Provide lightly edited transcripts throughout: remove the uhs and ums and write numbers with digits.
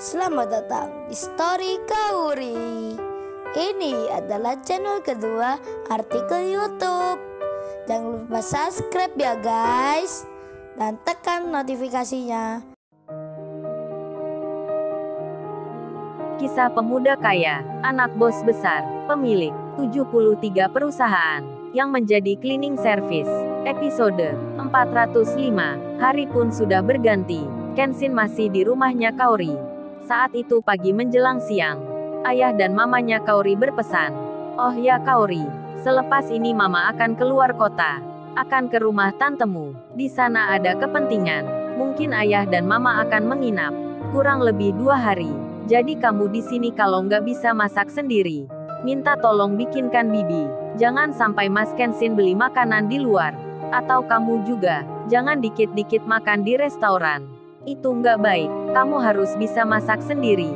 Selamat datang di Story Kauri. Ini adalah channel kedua artikel YouTube. Jangan lupa subscribe ya guys, dan tekan notifikasinya. Kisah pemuda kaya, anak bos besar, pemilik 73 perusahaan, yang menjadi cleaning service. Episode 405. Hari pun sudah berganti. Kenshin masih di rumahnya Kaori. Saat itu pagi menjelang siang. Ayah dan mamanya Kaori berpesan, "Oh ya Kaori, selepas ini mama akan keluar kota. Akan ke rumah tantemu. Di sana ada kepentingan. Mungkin ayah dan mama akan menginap. Kurang lebih 2 hari. Jadi kamu di sini kalau nggak bisa masak sendiri. Minta tolong bikinkan bibi. Jangan sampai Mas Kenshin beli makanan di luar. Atau kamu juga, jangan dikit-dikit makan di restoran. Itu nggak baik. Kamu harus bisa masak sendiri.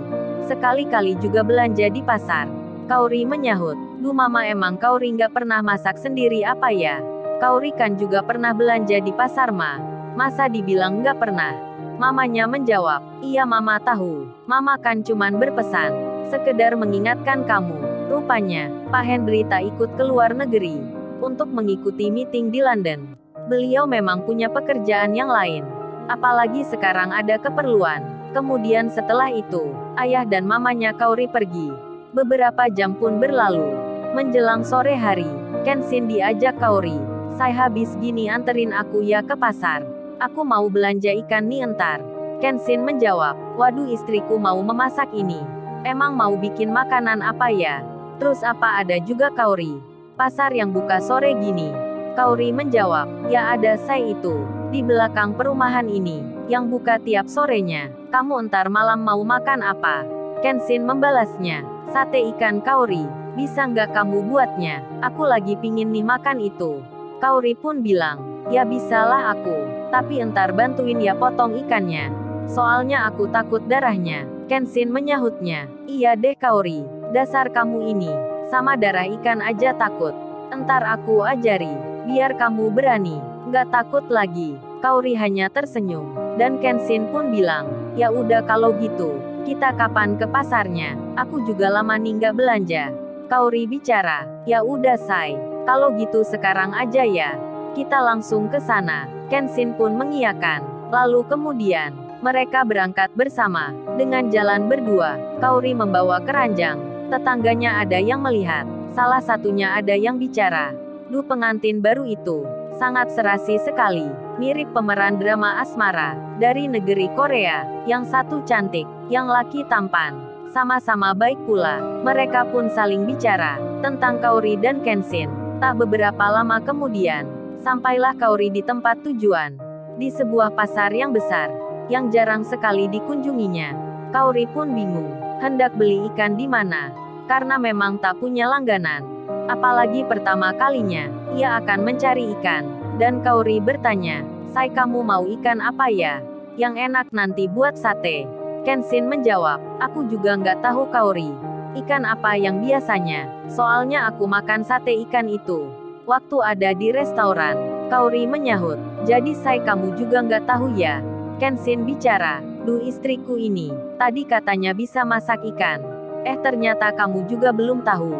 Sekali-kali juga belanja di pasar." Kaori menyahut, "Duh mama, emang Kaori nggak pernah masak sendiri apa ya? Kaori kan juga pernah belanja di pasar ma. Masa dibilang nggak pernah?" Mamanya menjawab, "Iya mama tahu. Mama kan cuman berpesan. Sekedar mengingatkan kamu." Rupanya, Pak Henry tak ikut ke luar negeri untuk mengikuti meeting di London. Beliau memang punya pekerjaan yang lain. Apalagi sekarang ada keperluan. Kemudian setelah itu, ayah dan mamanya Kaori pergi. Beberapa jam pun berlalu. Menjelang sore hari, Kenshin diajak Kaori. "Saya habis gini, anterin aku ya ke pasar. Aku mau belanja ikan nih entar." Kenshin menjawab, "Waduh, istriku mau memasak ini. Emang mau bikin makanan apa ya? Terus apa ada juga Kaori? Pasar yang buka sore gini?" Kaori menjawab, "Ya ada saya itu. Di belakang perumahan ini, yang buka tiap sorenya. Kamu entar malam mau makan apa?" Kenshin membalasnya, "Sate ikan Kaori. Bisa nggak kamu buatnya? Aku lagi pingin nih makan itu." Kaori pun bilang, "Ya bisalah aku. Tapi entar bantuin ya potong ikannya. Soalnya aku takut darahnya." Kenshin menyahutnya, "Iya deh Kaori. Dasar kamu ini. Sama darah ikan aja takut. Entar aku ajari. Biar kamu berani. Nggak takut lagi." Kaori hanya tersenyum. Dan Kenshin pun bilang, "Ya udah kalau gitu. Kita kapan ke pasarnya? Aku juga lama nih nggak belanja." Kaori bicara, "Ya udah say. Kalau gitu sekarang aja ya. Kita langsung ke sana." Kenshin pun mengiyakan. Lalu kemudian, mereka berangkat bersama. Dengan jalan berdua, Kaori membawa keranjang. Tetangganya ada yang melihat. Salah satunya ada yang bicara, "Duh, pengantin baru itu sangat serasi sekali. Mirip pemeran drama asmara dari negeri Korea. Yang satu cantik, yang laki tampan. Sama-sama baik pula." Mereka pun saling bicara tentang Kaori dan Kenshin. Tak beberapa lama kemudian, sampailah Kaori di tempat tujuan. Di sebuah pasar yang besar, yang jarang sekali dikunjunginya. Kaori pun bingung, hendak beli ikan di mana. Karena memang tak punya langganan. Apalagi pertama kalinya, ia akan mencari ikan. Dan Kaori bertanya, "Say, kamu mau ikan apa ya? Yang enak nanti buat sate." Kenshin menjawab, "Aku juga nggak tahu Kaori. Ikan apa yang biasanya? Soalnya aku makan sate ikan itu waktu ada di restoran." Kaori menyahut, "Jadi say, kamu juga nggak tahu ya?" Kenshin bicara, "Duh, istriku ini tadi katanya bisa masak ikan. Ternyata kamu juga belum tahu.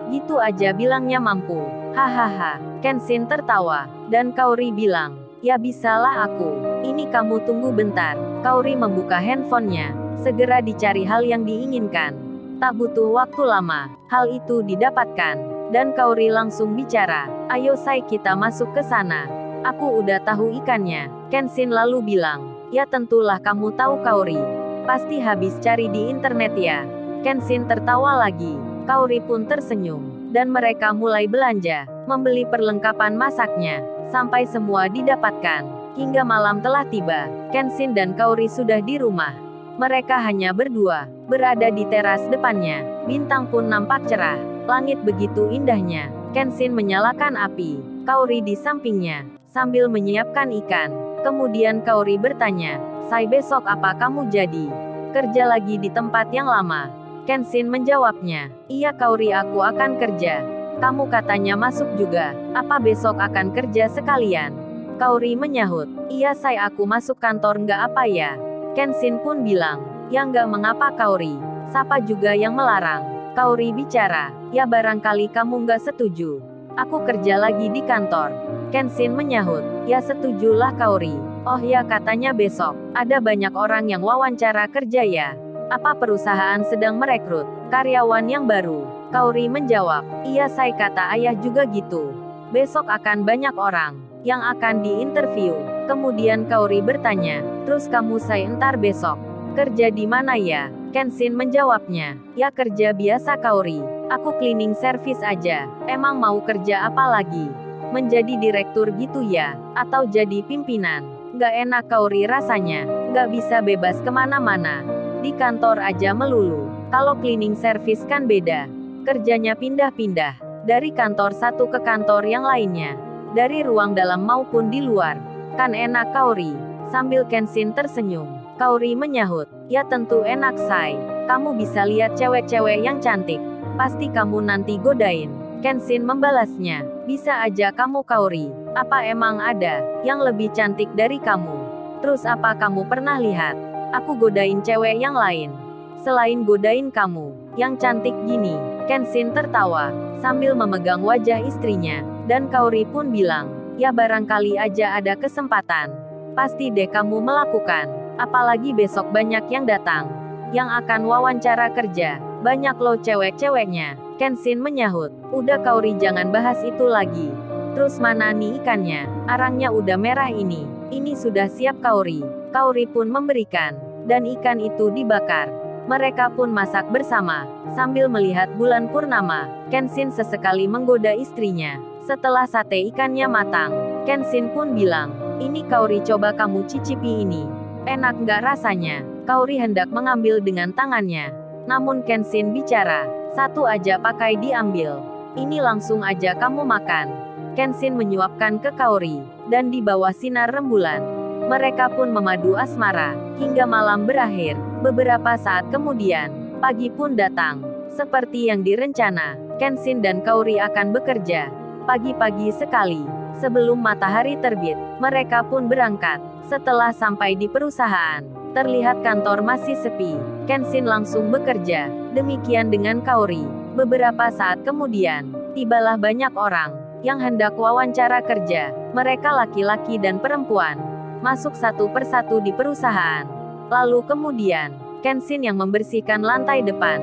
Gitu aja bilangnya mampu." Hahaha. Kenshin tertawa. Dan Kaori bilang, "Ya bisalah aku. Ini kamu tunggu bentar." Kaori membuka handphonenya. Segera dicari hal yang diinginkan. Tak butuh waktu lama, hal itu didapatkan. Dan Kaori langsung bicara, "Ayo say, kita masuk ke sana. Aku udah tahu ikannya." Kenshin lalu bilang, "Ya tentulah kamu tahu Kaori. Pasti habis cari di internet ya." Kenshin tertawa lagi. Kaori pun tersenyum. Dan mereka mulai belanja, membeli perlengkapan masaknya, sampai semua didapatkan. Hingga malam telah tiba. Kenshin dan Kaori sudah di rumah. Mereka hanya berdua, berada di teras depannya. Bintang pun nampak cerah. Langit begitu indahnya. Kenshin menyalakan api. Kaori di sampingnya, sambil menyiapkan ikan. Kemudian Kaori bertanya, "Say, besok apa kamu jadi kerja lagi di tempat yang lama?" Kenshin menjawabnya, "Iya Kaori, aku akan kerja. Kamu katanya masuk juga. Apa besok akan kerja sekalian?" Kaori menyahut, "Iya say, aku masuk kantor nggak apa ya?" Kenshin pun bilang, Ya nggak mengapa Kaori. Siapa juga yang melarang? Kaori bicara. Ya barangkali kamu nggak setuju. Aku kerja lagi di kantor. Kenshin menyahut. Ya setujulah Kaori. Oh ya katanya besok. Ada banyak orang yang wawancara kerja ya. Apa perusahaan sedang merekrut karyawan yang baru? Kaori menjawab. Iya saya kata ayah juga gitu. Besok akan banyak orang yang akan diinterview. Kemudian Kaori bertanya. Terus kamu saya entar besok kerja di mana ya? Kenshin menjawabnya. Ya kerja biasa Kaori. Aku cleaning service aja. Emang mau kerja apa lagi? Menjadi direktur gitu ya? Atau jadi pimpinan? Gak enak Kaori rasanya. Gak bisa bebas kemana-mana. Di kantor aja melulu. Kalau cleaning service kan beda. Kerjanya pindah-pindah. Dari kantor satu ke kantor yang lainnya. Dari ruang dalam maupun di luar. Kan enak Kaori. Sambil Kenshin tersenyum. Kaori menyahut. Ya tentu enak say. Kamu bisa lihat cewek-cewek yang cantik. Pasti kamu nanti godain. Kenshin membalasnya. Bisa aja kamu Kaori. Apa emang ada yang lebih cantik dari kamu? Terus apa kamu pernah lihat aku godain cewek yang lain? Selain godain kamu yang cantik gini. Kenshin tertawa sambil memegang wajah istrinya. Dan Kaori pun bilang. Ya barangkali aja ada kesempatan. Pasti deh kamu melakukan. Apalagi besok banyak yang datang. Yang akan wawancara kerja. Banyak loh cewek-ceweknya. Kenshin menyahut. Udah Kaori jangan bahas itu lagi. Terus mana nih ikannya? Arangnya udah merah ini. Ini sudah siap Kaori. Kaori pun memberikan. Dan ikan itu dibakar. Mereka pun masak bersama. Sambil melihat bulan purnama. Kenshin sesekali menggoda istrinya. Setelah sate ikannya matang. Kenshin pun bilang. Ini Kaori coba kamu cicipi ini. Enak nggak rasanya? Kaori hendak mengambil dengan tangannya. Namun Kenshin bicara. Satu aja pakai diambil. Ini langsung aja kamu makan. Kenshin menyuapkan ke Kaori. Dan di bawah sinar rembulan. Mereka pun memadu asmara. Hingga malam berakhir. Beberapa saat kemudian. Pagi pun datang. Seperti yang direncana. Kenshin dan Kaori akan bekerja. Pagi-pagi sekali. Sebelum matahari terbit. Mereka pun berangkat. Setelah sampai di perusahaan. Terlihat kantor masih sepi. Kenshin langsung bekerja. Demikian dengan Kaori. Beberapa saat kemudian, tibalah banyak orang yang hendak wawancara kerja. Mereka laki-laki dan perempuan. Masuk satu persatu di perusahaan. Lalu kemudian, Kenshin yang membersihkan lantai depan.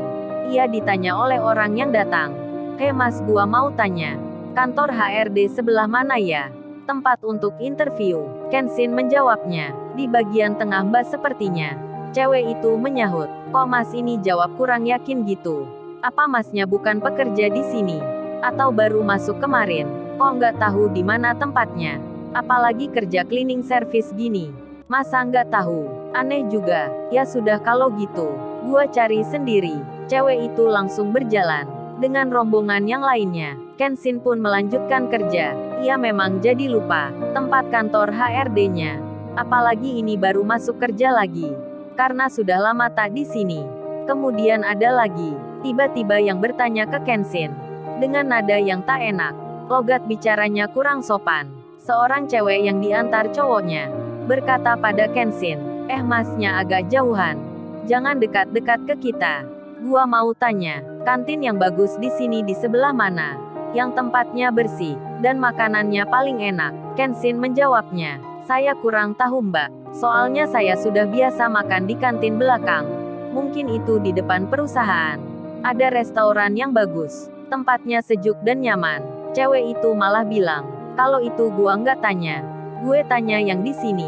Ia ditanya oleh orang yang datang. Hei mas gua mau tanya. Kantor HRD sebelah mana ya? Tempat untuk interview. Kenshin menjawabnya. Di bagian tengah mbak sepertinya. Cewek itu menyahut. Kok mas ini jawab kurang yakin gitu? Apa masnya bukan pekerja di sini? Atau baru masuk kemarin? Kok nggak tahu di mana tempatnya? Apalagi kerja cleaning service gini. Masa nggak tahu? Aneh juga. Ya sudah kalau gitu. Gua cari sendiri. Cewek itu langsung berjalan. Dengan rombongan yang lainnya, Kenshin pun melanjutkan kerja. Ia memang jadi lupa tempat kantor HRD-nya. Apalagi ini baru masuk kerja lagi. Karena sudah lama tak di sini. Kemudian ada lagi, tiba-tiba yang bertanya ke Kenshin. Dengan nada yang tak enak. Logat bicaranya kurang sopan. Seorang cewek yang diantar cowoknya berkata pada Kenshin, masnya agak jauhan. Jangan dekat-dekat ke kita. Gua mau tanya, kantin yang bagus di sini di sebelah mana? Yang tempatnya bersih, dan makanannya paling enak. Kenshin menjawabnya, saya kurang tahu mbak. Soalnya saya sudah biasa makan di kantin belakang. Mungkin itu di depan perusahaan. Ada restoran yang bagus. Tempatnya sejuk dan nyaman. Cewek itu malah bilang, kalau itu gua nggak tanya. Gue tanya yang di sini.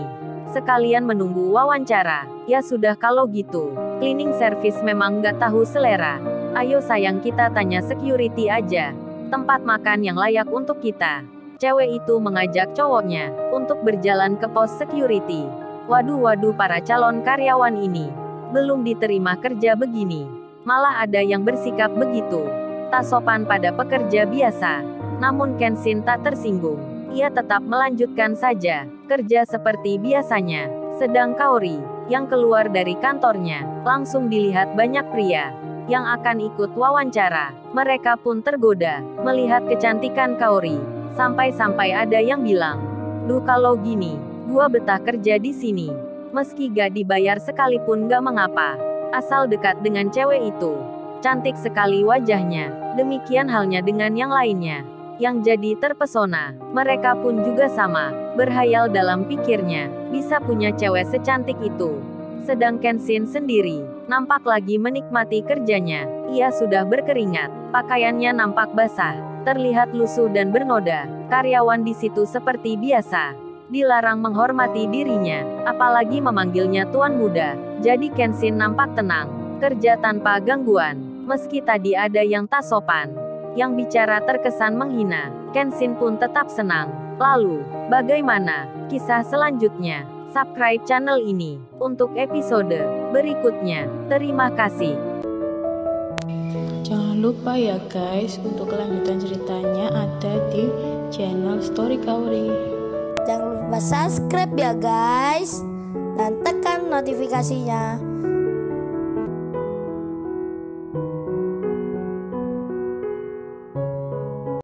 Sekalian menunggu wawancara. Ya sudah kalau gitu. Cleaning service memang nggak tahu selera. Ayo sayang kita tanya security aja. Tempat makan yang layak untuk kita. Cewek itu mengajak cowoknya untuk berjalan ke pos security. Waduh para calon karyawan ini belum diterima kerja begini. Malah ada yang bersikap begitu. Tak sopan pada pekerja biasa. Namun Kenshin tak tersinggung. Ia tetap melanjutkan saja kerja seperti biasanya. Sedang Kaori yang keluar dari kantornya langsung dilihat banyak pria yang akan ikut wawancara. Mereka pun tergoda melihat kecantikan Kaori. Sampai-sampai ada yang bilang, duh kalau gini, gua betah kerja di sini. Meski gak dibayar sekalipun gak mengapa. asal dekat dengan cewek itu. Cantik sekali wajahnya. Demikian halnya dengan yang lainnya. Yang jadi terpesona, mereka pun juga sama, berhayal dalam pikirnya, bisa punya cewek secantik itu. Sedang Kenshin sendiri, nampak lagi menikmati kerjanya. Ia sudah berkeringat, pakaiannya nampak basah, terlihat lusuh dan bernoda. Karyawan di situ seperti biasa, dilarang menghormati dirinya, apalagi memanggilnya tuan muda. Jadi Kenshin nampak tenang, kerja tanpa gangguan, meski tadi ada yang tak sopan. Yang bicara terkesan menghina, Kenshin pun tetap senang. Lalu, bagaimana kisah selanjutnya? Subscribe channel ini untuk episode berikutnya. Terima kasih. Jangan lupa ya guys, untuk kelanjutan ceritanya ada di channel Story Kauri. Jangan lupa subscribe ya guys, dan tekan notifikasinya